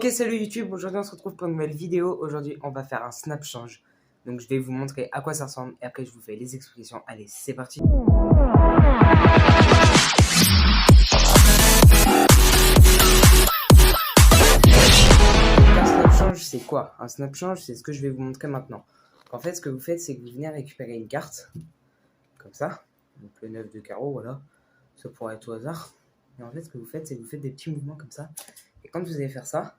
Ok, salut YouTube, aujourd'hui on se retrouve pour une nouvelle vidéo. Aujourd'hui on va faire un snap change. Donc je vais vous montrer à quoi ça ressemble et après je vous fais les explications. Allez, c'est parti. Un snap change c'est quoi? Un snap change c'est ce que je vais vous montrer maintenant. En fait ce que vous faites c'est que vous venez récupérer une carte, comme ça. Donc le 9 de carreau, voilà. Ça pourrait être au hasard. Et en fait ce que vous faites c'est que vous faites des petits mouvements comme ça. Et quand vous allez faire ça,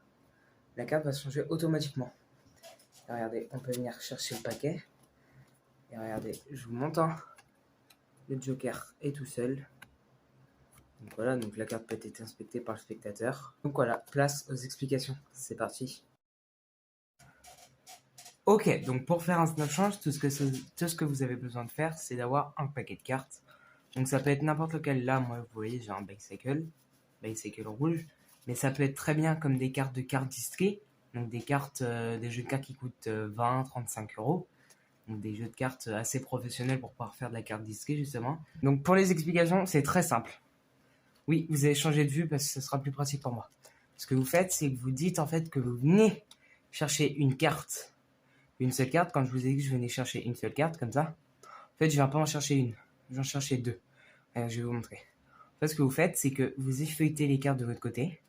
la carte va changer automatiquement. Et regardez, on peut venir chercher le paquet. Et regardez, je vous montre. Le joker est tout seul. Donc voilà, donc la carte peut être inspectée par le spectateur. Donc voilà, place aux explications. C'est parti. Ok, donc pour faire un snap change, tout ce que vous avez besoin de faire, c'est d'avoir un paquet de cartes. Donc ça peut être n'importe lequel. Là, moi, vous voyez, j'ai un bicycle rouge. Mais ça peut être très bien comme des cartes de cartes district. Donc des cartes, des jeux de cartes qui coûtent 20, 35 euros. Donc des jeux de cartes assez professionnels pour pouvoir faire de la carte disquée justement. Donc pour les explications, c'est très simple. Oui, vous allez changer de vue parce que ce sera plus pratique pour moi. Ce que vous faites, c'est que vous dites en fait que vous venez chercher une carte. Une seule carte, quand je vous ai dit que je venais chercher une seule carte, comme ça. En fait, je ne viens pas en chercher une, je vais en chercher deux. Alors, je vais vous montrer. En fait, ce que vous faites, c'est que vous effeuilletez les cartes de votre côté.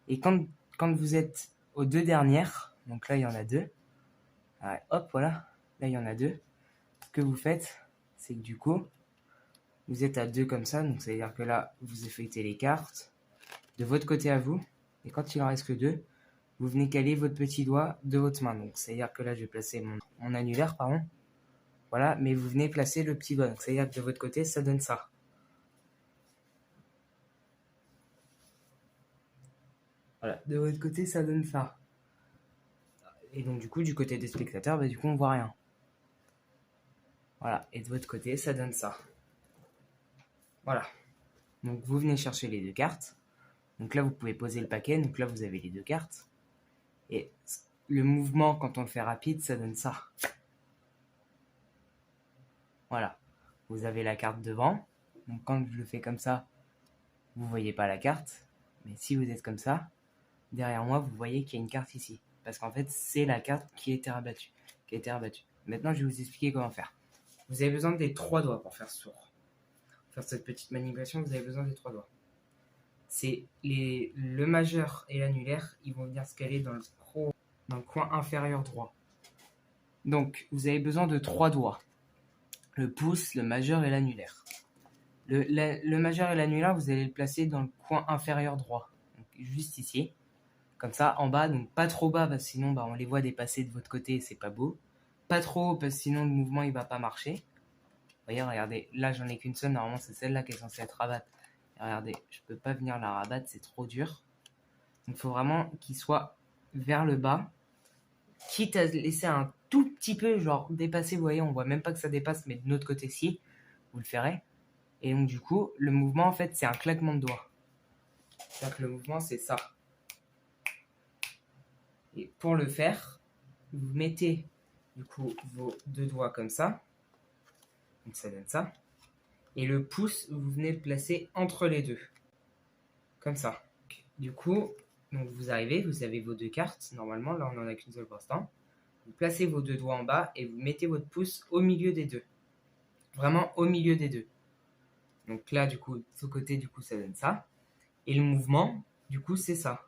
Et quand vous êtes aux deux dernières, donc là, il y en a deux. Ouais, hop, voilà. Là, il y en a deux. Ce que vous faites, c'est que du coup, vous êtes à deux comme ça. Donc, ça veut dire que là, vous effeuilletez les cartes de votre côté à vous. Et quand il en reste que deux, vous venez caler votre petit doigt de votre main. Donc, ça veut dire que là, je vais placer mon annulaire, pardon. Voilà, mais vous venez placer le petit doigt. Donc, ça veut dire que de votre côté, ça donne ça. Voilà, de votre côté, ça donne ça. Et donc, du coup, du côté des spectateurs, bah, du coup, on voit rien. Voilà, et de votre côté, ça donne ça. Voilà. Donc, vous venez chercher les deux cartes. Donc là, vous pouvez poser le paquet. Donc là, vous avez les deux cartes. Et le mouvement, quand on le fait rapide, ça donne ça. Voilà. Vous avez la carte devant. Donc quand je le fais comme ça, vous ne voyez pas la carte. Mais si vous êtes comme ça, derrière moi, vous voyez qu'il y a une carte ici. Parce qu'en fait, c'est la carte qui a été rabattue. Maintenant, je vais vous expliquer comment faire. Vous avez besoin des trois doigts pour faire ce tour. Pour faire cette petite manipulation, vous avez besoin des trois doigts. C'est le majeur et l'annulaire, ils vont venir se caler dans le coin inférieur droit. Donc, vous avez besoin de trois doigts. Le pouce, le majeur et l'annulaire. Le majeur et l'annulaire, vous allez le placer dans le coin inférieur droit. Donc, juste ici. Comme ça, en bas. Donc, pas trop bas, parce que sinon, on les voit dépasser de votre côté et c'est pas beau. Pas trop haut, parce que sinon, le mouvement, il va pas marcher. Vous voyez, regardez. Là, j'en ai qu'une seule. Normalement, c'est celle-là qui est censée être rabatte. Et regardez, je peux pas venir la rabattre, c'est trop dur. Donc, il faut vraiment qu'il soit vers le bas. Quitte à laisser un tout petit peu, genre dépasser, vous voyez, on voit même pas que ça dépasse, mais de notre côté-ci, vous le ferez. Et donc du coup, le mouvement, en fait, c'est un claquement de doigts. C'est-à-dire que le mouvement, c'est ça. Et pour le faire, vous mettez du coup vos deux doigts comme ça. Donc ça donne ça. Et le pouce, vous venez le placer entre les deux. Comme ça. Du coup, donc vous arrivez, vous avez vos deux cartes. Normalement, là, on n'en a qu'une seule pour l'instant. Vous placez vos deux doigts en bas et vous mettez votre pouce au milieu des deux. Vraiment au milieu des deux. Donc là, du coup, de ce côté, du coup, ça donne ça. Et le mouvement, du coup, c'est ça.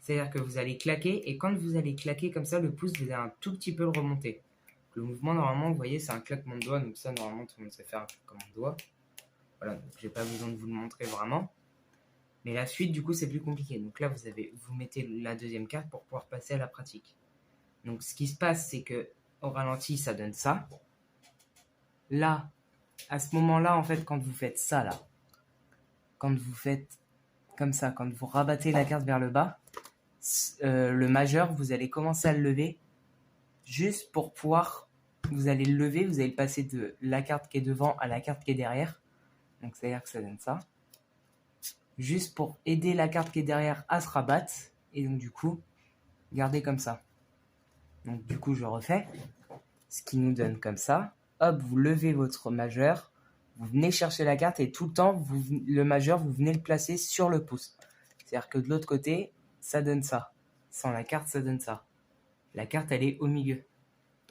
C'est-à-dire que vous allez claquer, et quand vous allez claquer comme ça, le pouce, vous allez un tout petit peu le remonter. Le mouvement, normalement, vous voyez, c'est un claquement de doigt. Donc ça, normalement, tout le monde sait faire un claquement de doigt. Voilà, donc j'ai pas besoin de vous le montrer vraiment. Mais la suite, du coup, c'est plus compliqué. Donc là, vous mettez la deuxième carte pour pouvoir passer à la pratique. Donc ce qui se passe, c'est que au ralenti, ça donne ça. Là, à ce moment-là, en fait, quand vous faites ça, là, quand vous faites comme ça, quand vous rabattez la carte vers le bas, le majeur, vous allez commencer à le lever juste pour pouvoir, vous allez le lever, vous allez passer de la carte qui est devant à la carte qui est derrière. Donc, c'est-à-dire que ça donne ça. Juste pour aider la carte qui est derrière à se rabattre. Et donc, du coup, gardez comme ça. Donc, du coup, je refais. Ce qui nous donne comme ça. Hop, vous levez votre majeur. Vous venez chercher la carte et tout le temps, le majeur, vous venez le placer sur le pouce. C'est-à-dire que de l'autre côté, ça donne ça. Sans la carte, ça donne ça. La carte, elle est au milieu.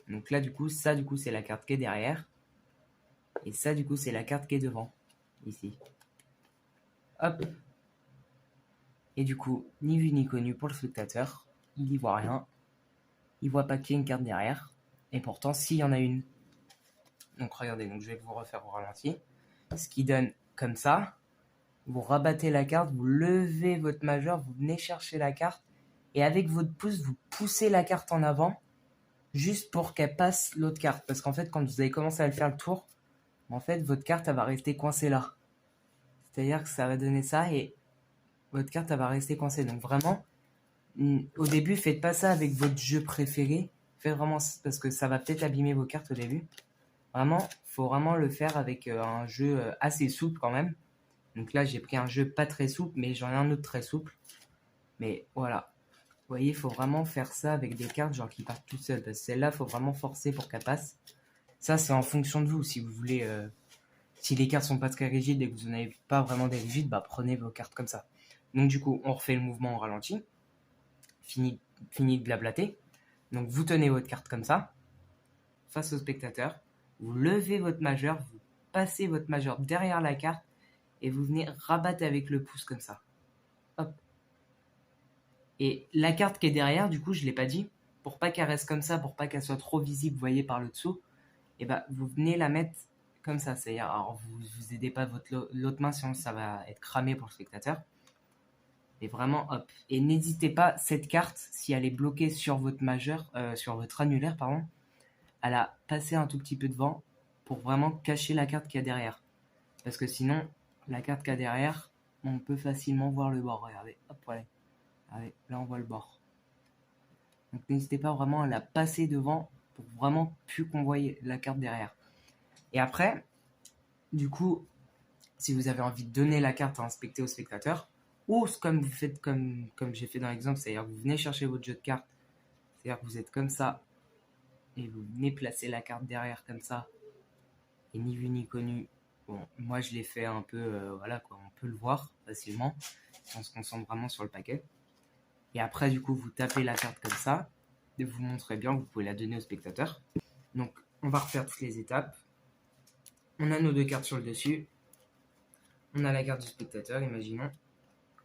Donc là, du coup, ça, du coup, c'est la carte qui est derrière. Et ça, du coup, c'est la carte qui est devant. Ici. Hop. Et du coup, ni vu ni connu pour le spectateur. Il n'y voit rien. Il voit pas qu'il y a une carte derrière. Et pourtant, s'il y en a une. Donc regardez, donc je vais vous refaire au ralenti. Ce qui donne comme ça. Vous rabattez la carte, vous levez votre majeur, vous venez chercher la carte. Et avec votre pouce, vous poussez la carte en avant. Juste pour qu'elle passe l'autre carte. Parce qu'en fait, quand vous allez commencer à le faire le tour, en fait, votre carte, elle va rester coincée là. C'est-à-dire que ça va donner ça et votre carte, elle va rester coincée. Donc vraiment, au début, faites pas ça avec votre jeu préféré. Faites vraiment, parce que ça va peut-être abîmer vos cartes au début. Vraiment, faut vraiment le faire avec un jeu assez souple quand même. Donc là, j'ai pris un jeu pas très souple, mais j'en ai un autre très souple. Mais voilà. Vous voyez, il faut vraiment faire ça avec des cartes genre qui partent toutes seules. Parce que celle-là, il faut vraiment forcer pour qu'elle passe. Ça, c'est en fonction de vous. Si vous voulez... si les cartes sont pas très rigides et que vous n'en avez pas vraiment des rigides, bah prenez vos cartes comme ça. Donc du coup, on refait le mouvement au ralenti. Fini de blablater. Donc vous tenez votre carte comme ça, face au spectateur. Vous levez votre majeur, vous passez votre majeur derrière la carte et vous venez rabattre avec le pouce comme ça. Hop. Et la carte qui est derrière, du coup, je ne l'ai pas dit, pour pas qu'elle reste comme ça, pour pas qu'elle soit trop visible, vous voyez, par le dessous, et bah vous venez la mettre comme ça. C'est-à-dire, alors vous aidez pas l'autre main, sinon ça va être cramé pour le spectateur. Et vraiment, hop. Et n'hésitez pas, cette carte, si elle est bloquée sur votre majeur, sur votre annulaire, pardon, à la passer un tout petit peu devant pour vraiment cacher la carte qu'il y a derrière. Parce que sinon, la carte qu'il y a derrière, on peut facilement voir le bord. Regardez, hop, voilà. Allez, là on voit le bord. Donc n'hésitez pas vraiment à la passer devant pour vraiment plus qu'on voie la carte derrière. Et après, du coup, si vous avez envie de donner la carte à inspecter au spectateur, ou comme vous faites comme j'ai fait dans l'exemple, c'est-à-dire que vous venez chercher votre jeu de cartes, c'est-à-dire que vous êtes comme ça, et vous venez placer la carte derrière comme ça, et ni vu ni connu. Bon, moi je l'ai fait un peu, voilà quoi, on peut le voir facilement, si on se concentre vraiment sur le paquet. Et après, du coup, vous tapez la carte comme ça, et vous montrez bien, vous pouvez la donner au spectateur. Donc, on va refaire toutes les étapes. On a nos deux cartes sur le dessus. On a la carte du spectateur, imaginons.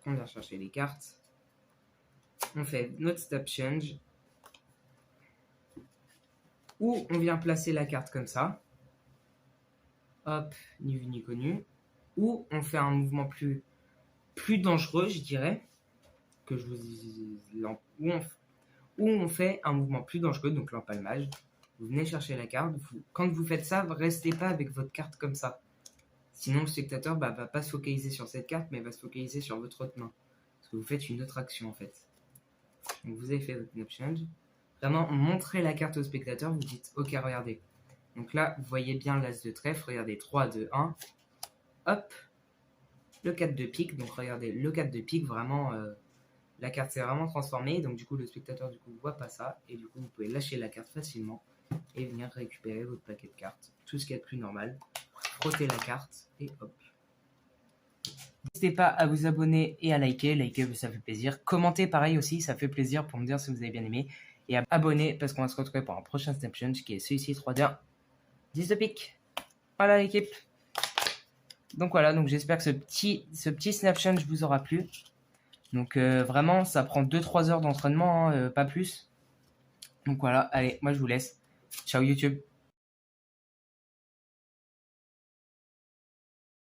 On vient chercher les cartes. On fait notre step change. Ou on vient placer la carte comme ça. Hop, ni vu ni connu. Ou on fait un mouvement plus dangereux, je dirais. Que je vous... Ou on fait un mouvement plus dangereux, donc l'empalmage. Vous venez chercher la carte. Quand vous faites ça, restez pas avec votre carte comme ça. Sinon, le spectateur va pas se focaliser sur cette carte, mais va se focaliser sur votre autre main. Parce que vous faites une autre action, en fait. Donc, vous avez fait votre snap change. Vraiment, montrez la carte au spectateur. Vous dites, OK, regardez. Donc là, vous voyez bien l'as de trèfle. Regardez, 3, 2, 1. Hop. Le 4 de pique. Donc, regardez, le 4 de pique, vraiment... la carte s'est vraiment transformée. Donc, du coup, le spectateur, du coup, voit pas ça. Et du coup, vous pouvez lâcher la carte facilement et venir récupérer votre paquet de cartes. Tout ce qui est plus normal. Frottez la carte et hop. N'hésitez pas à vous abonner et à liker. Liker, ça fait plaisir. Commentez, pareil aussi, ça fait plaisir pour me dire si vous avez bien aimé. Et à abonner parce qu'on va se retrouver pour un prochain Snap Challenge qui est celui-ci 3D 10 de pique. Voilà l'équipe. Donc voilà, donc j'espère que ce petit Snap Challenge vous aura plu. Donc vraiment, ça prend 2-3 heures d'entraînement, pas plus. Donc voilà, allez, moi je vous laisse. Ciao YouTube.